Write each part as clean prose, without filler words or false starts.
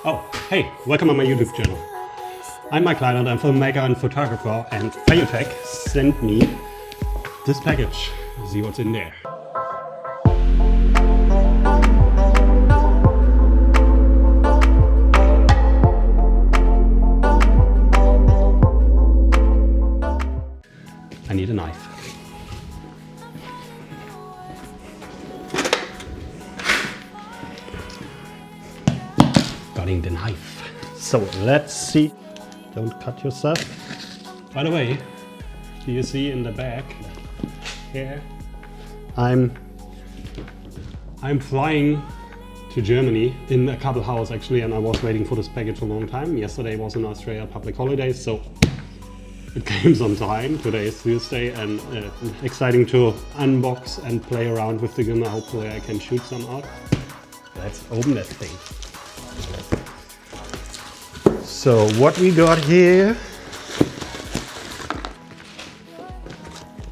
Oh, hey, welcome on my YouTube channel. I'm Maik Kleinert, I'm a filmmaker and photographer, and FeiyuTech sent me this package. See what's in there. I need a knife. Got the knife. So let's see. Don't cut yourself. By the way, do you see in the back here? I'm flying to Germany in a couple hours actually, and I was waiting for this package a long time. Yesterday was in Australia public holidays, so it came some time. Today is Tuesday, and exciting to unbox and play around with the gimbal. Hopefully I can shoot some out. Let's open that thing. So what we got here,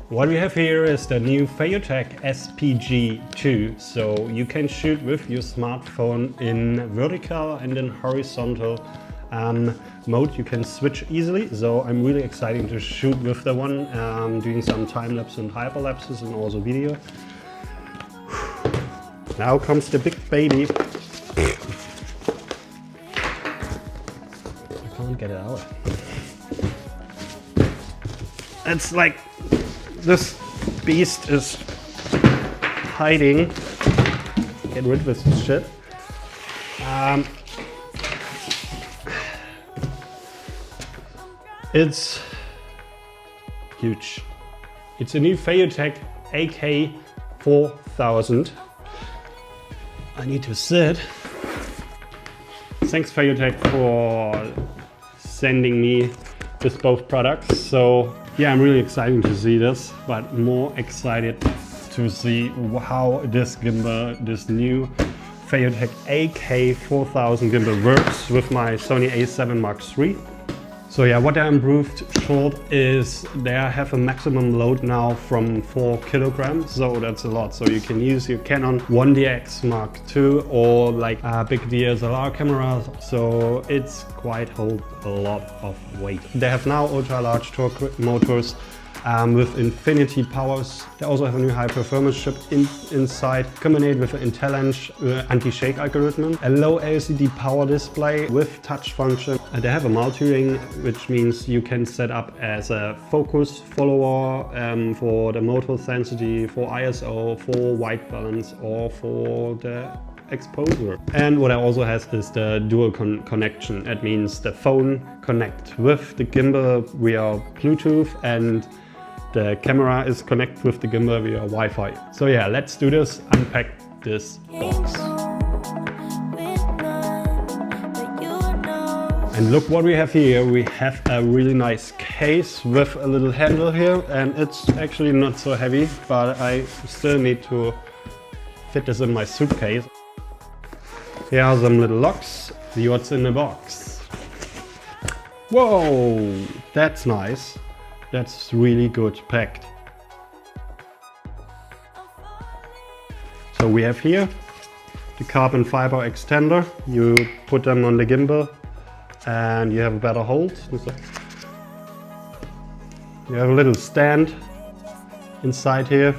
what we have here is the new FeiyuTech SPG 2. So you can shoot with your smartphone in vertical and in horizontal mode. You can switch easily. So I'm really excited to shoot with the one, doing some time lapse and hyperlapses and also video. Now comes the big baby. Get it out. It's like this beast is hiding. Get rid of this shit. It's huge. It's a new FeiyuTech AK4000. I need to sit. Thanks FeiyuTech for sending me with both products. So yeah, I'm really excited to see this, but more excited to see how this gimbal, this new FeiyuTech AK4000 gimbal works with my Sony A7 Mark III. So yeah, what I improved short is they have a maximum load now from 4 kilograms, so that's a lot. So you can use your Canon 1DX Mark II or like a big DSLR camera, so it's quite hold a lot of weight. They have now ultra large torque motors with infinity powers. They also have a new high performance chip inside, combined with an Intel anti-shake algorithm, a low LCD power display with touch function. They have a multi-ring, which means you can set up as a focus follower for the motor sensitivity, for ISO, for white balance, or for the exposure. And what it also has is the dual connection. That means the phone connects with the gimbal via Bluetooth, and the camera is connected with the gimbal via Wi-Fi. So yeah, let's do this, unpack this box. And look what we have here. We have a really nice case with a little handle here, and it's actually not so heavy, but I still need to fit this in my suitcase. Here are some little locks. See what's in the box. Whoa, that's nice. That's really good packed. So we have here the carbon fiber extender. You put them on the gimbal and you have a better hold. You have a little stand inside here.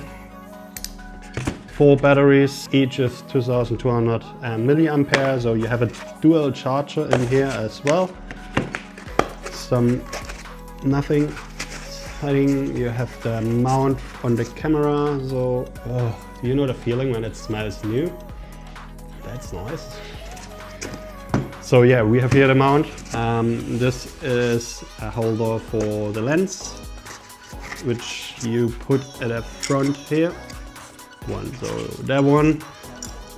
4 batteries, each is 2200 milliampere, so you have a dual charger in here as well. Nothing hiding. You have the mount on the camera, so you know the feeling when it smells new. That's nice. So yeah, we have here the mount. This is a holder for the lens, which you put at the front here. So that one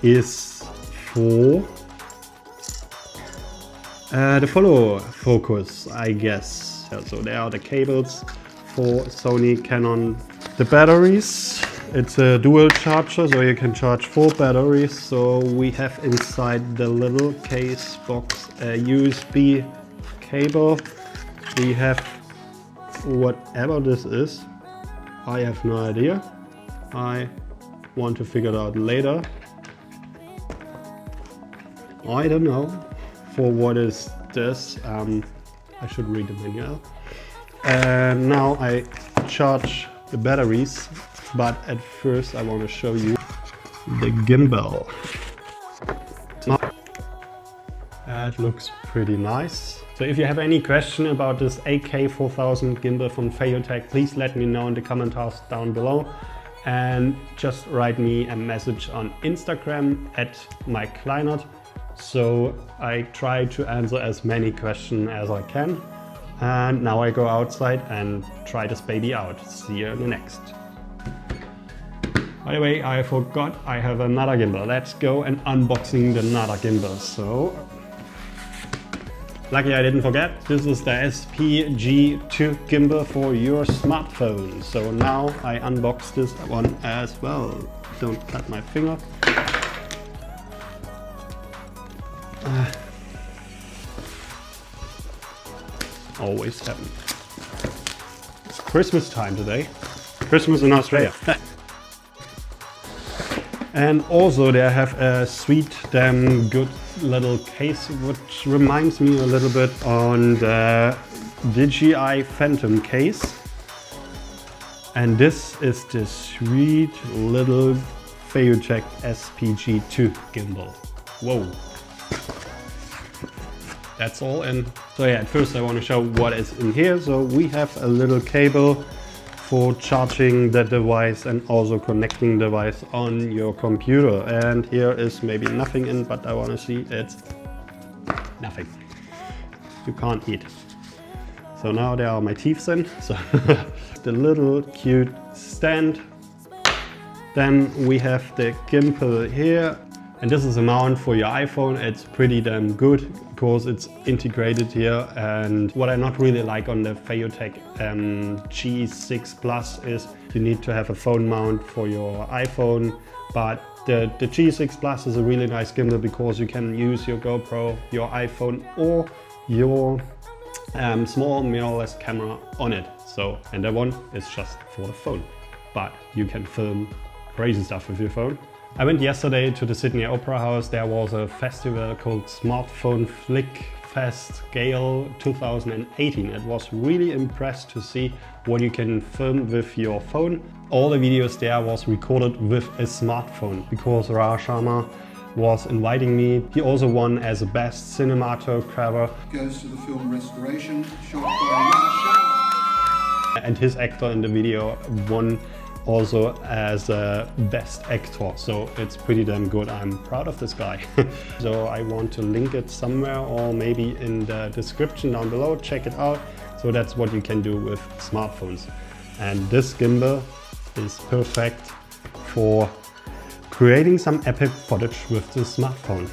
is for the follow focus, I guess. So there are the cables for Sony, Canon. The batteries, it's a dual charger, so you can charge 4 batteries. So we have inside the little case box a USB cable. We have whatever this is. I have no idea. I want to figure it out later. I don't know. for what is this. I should read the manual. And now I charge the batteries, but at first I want to show you the gimbal. That looks pretty nice. So if you have any question about this AK4000 gimbal from FeiyuTech, please let me know in the comments down below. And just write me a message on Instagram at Maik Kleinert. So I try to answer as many questions as I can. And now I go outside and try this baby out. See you in the next. By the way, I forgot I have another gimbal. Let's go and unboxing the another gimbal. So, lucky I didn't forget. This is the SPG2 gimbal for your smartphone. So now I unbox this one as well. Don't cut my finger. Always happen. It's Christmas time today. Christmas in Australia. And also they have a sweet, damn good little case, which reminds me a little bit on the DJI Phantom case. And this is the sweet little FeiyuTech SPG2 gimbal. Whoa. That's all in. So yeah, at first I want to show what is in here. So we have a little cable for charging the device and also connecting the device on your computer. And here is maybe nothing in, but I want to see it's nothing. You can't eat. So now there are my teeth in. So the little cute stand. Then we have the gimbal here. And this is a mount for your iPhone. It's pretty damn good because it's integrated here. And what I not really like on the FeiyuTech G6 Plus is you need to have a phone mount for your iPhone. But the G6 Plus is a really nice gimbal because you can use your GoPro, your iPhone or your small mirrorless camera on it. So, and that one is just for the phone. But you can film crazy stuff with your phone. I went yesterday to the Sydney Opera House. There was a festival called Smartphone Flick Fest Gale 2018. It was really impressed to see what you can film with your phone. All the videos there was recorded with a smartphone because Rah Sharma was inviting me. He also won as a best cinematographer. Goes to the film Restoration, shot by Rah Sharma. And his actor in the video won also as a best actor, so it's pretty damn good. I'm proud of this guy. So I want to link it somewhere or maybe in the description down below. Check it out. So that's what you can do with smartphones. And this gimbal is perfect for creating some epic footage with the smartphone.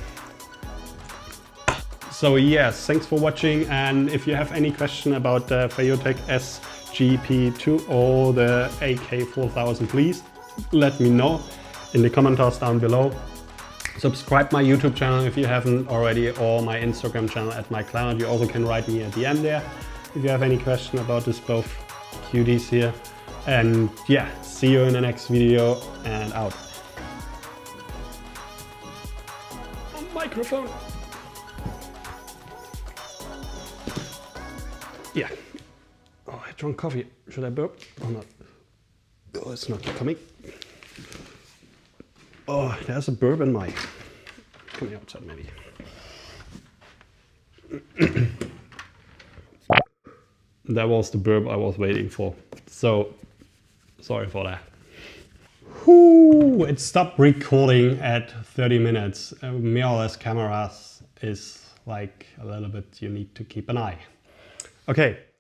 So yes, thanks for watching, and if you have any question about the FeiyuTech SPG2 or the AK4000, please let me know in the comments down below. Subscribe my YouTube channel if you haven't already, or my Instagram channel at Maik Kleinert. You also can write me at the end there if you have any question about this both cuties here. And yeah, see you in the next video and out. Microphone. Yeah. Oh, I drank coffee. Should I burp or not? Oh, it's not coming. Oh, there's a burp in my... Coming outside maybe. That was the burp I was waiting for. So, sorry for that. Whew, it stopped recording at 30 minutes. Mirrorless cameras is like a little bit, you need to keep an eye. Okay.